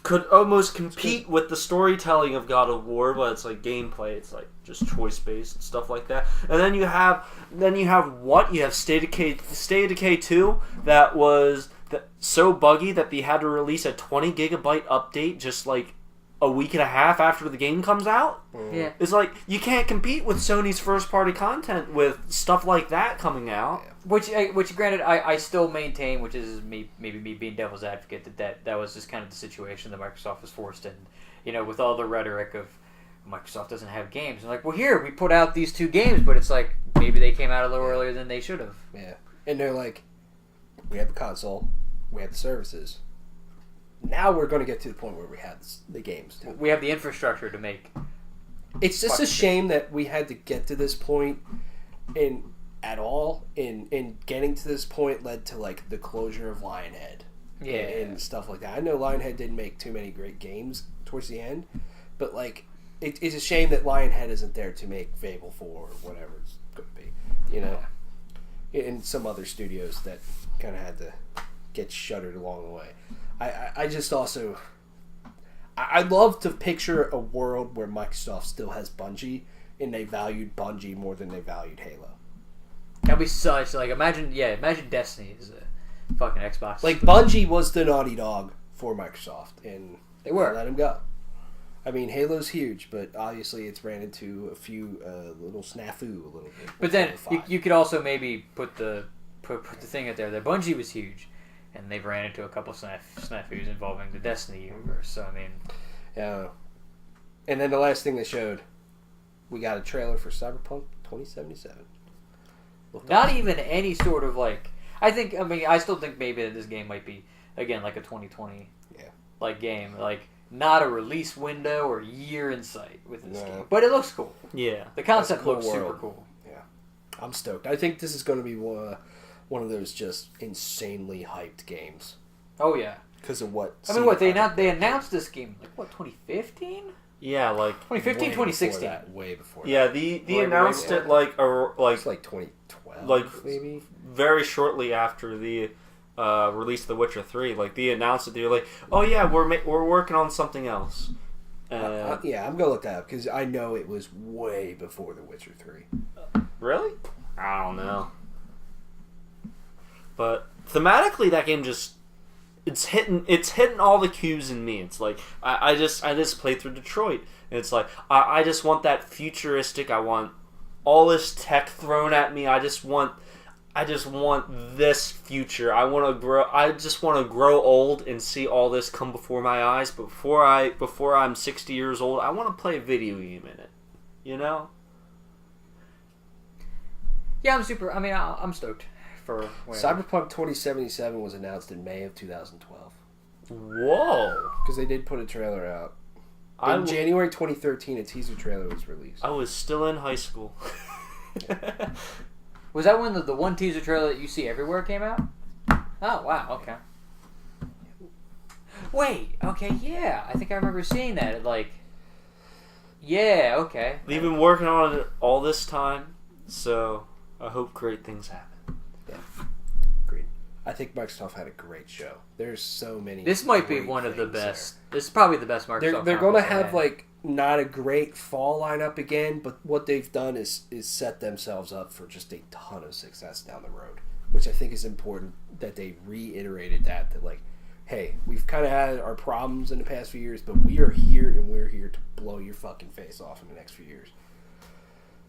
could almost compete with the storytelling of God of War, but it's like gameplay. It's like just choice based and stuff like that. And then you have State of Decay 2 that was so buggy that they had to release a 20 gigabyte update just like a week and a half after the game comes out.
Yeah,
it's like you can't compete with Sony's first party content with stuff like that coming out.
Which granted, I still maintain, which is maybe me being devil's advocate, that was just kind of the situation that Microsoft was forced in. You know, with all the rhetoric of Microsoft doesn't have games. And like, well, here we put out these 2 games, but it's like maybe they came out a little earlier than they should have.
Yeah, and they're like, we have the console, we have the services. Now we're going to get to the point where we have the games too.
We have the infrastructure to make.
It's just a shame that we had to get to this point, in getting to this point led to like the closure of Lionhead, and stuff like that. I know Lionhead didn't make too many great games towards the end, but like it's a shame that Lionhead isn't there to make Fable 4 or whatever it's going to be, you know, and some other studios that kind of had to get shuttered along the way. I just also I'd love to picture a world where Microsoft still has Bungie and they valued Bungie more than they valued Halo.
That'd be such imagine Destiny is a fucking Xbox.
Like Bungie was the Naughty Dog for Microsoft and
they let
him go. I mean, Halo's huge, but obviously it's ran into a few little snafu a little bit.
But then you could also maybe put the thing out there that Bungie was huge. And they've ran into a couple snafus involving the Destiny universe. So, I mean...
Yeah. And then the last thing they showed, we got a trailer for Cyberpunk 2077.
Not even any sort of like. I still think maybe that this game might be again like a 2020 like game, like not a release window or year in sight with this game, but it looks cool.
Yeah,
the concept looks super cool.
Yeah, I'm stoked. I think this is going to be one of those just insanely hyped games.
Oh yeah,
because of what?
I mean, what they announced this game like 2015?
Yeah, like
2015, 2016.
Way before.
Yeah, they announced it like
it's like 2012,
like
maybe
very shortly after the release of The Witcher 3. Like they announced it, they're like, "Oh yeah, we're working on something else."
Yeah, I'm gonna look that up because I know it was way before The Witcher 3.
Really? I don't know. But thematically, that game just it's hitting all the cues in me. It's like I just played through Detroit, and it's like I just want that futuristic. I want all this tech thrown at me. I just want this future. I just want to grow old and see all this come before my eyes. But before I'm 60 years old, I want to play a video game in it. You know?
Yeah, I'm stoked for
Cyberpunk 2077 was announced in May of 2012.
Whoa!
Because they did put a trailer out. In January 2013, a teaser trailer was released.
I was still in high school.
Was that when the one teaser trailer that you see everywhere came out? Oh, wow, okay. Wait, okay, yeah. I think I remember seeing that. Yeah, okay.
They've been working on it all this time, so I hope great things happen.
Yeah, agreed. I think Microsoft had a great show. There's so many.
This might be one of the best. This is probably the best Microsoft.
They're going to have not a great fall lineup again, but what they've done is set themselves up for just a ton of success down the road, which I think is important that they reiterated that hey, we've kind of had our problems in the past few years, but we are here and we're here to blow your fucking face off in the next few years.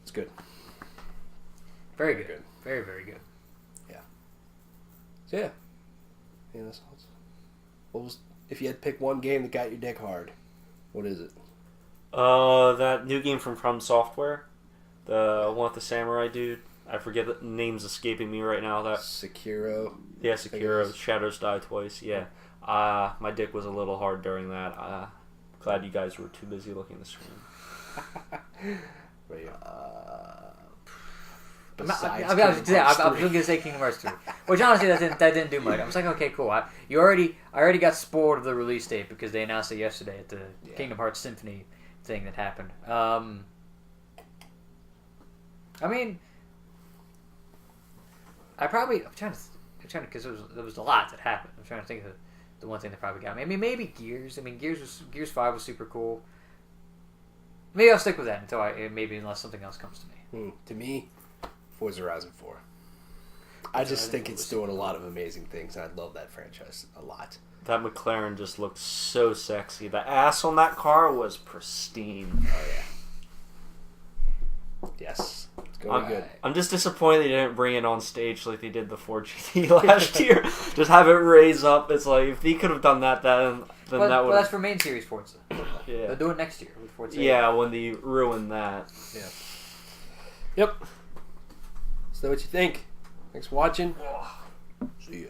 It's good.
Very good. Very, very good.
Yeah. So yeah. What was if you had to pick one game that got your dick hard? What is it?
That new game from Software, the one with the samurai dude. I forget the name's escaping me right now. That
Sekiro.
Yeah, Sukira. Shadows Die Twice. Yeah. My dick was a little hard during that. Glad you guys were too busy looking at the screen.
But yeah.
I was going to say Kingdom Hearts 2, which honestly that didn't do much. I was like, okay, cool. I already got spoiled of the release date because they announced it yesterday at the Kingdom Hearts Symphony thing that happened. I'm trying to because there was a lot that happened. I'm trying to think of the one thing that probably got me. I mean, maybe Gears. Gears 5 was super cool. Maybe I'll stick with that unless something else comes to me.
To me, Forza Horizon 4. I just think it's doing a lot of amazing things, and I love that franchise a lot.
That McLaren just looked so sexy. The ass on that car was pristine.
Oh, yeah. Yes. It's going good.
I'm just disappointed they didn't bring it on stage like they did the Ford GT last year. Just have it raise up. It's like, if they could have done that, then that would...
Well, that's for main series Forza.
Yeah.
They'll do it next year with Forza.
Yeah, when they ruin that.
Yeah. Yep. So what you think? Thanks for watching. See ya.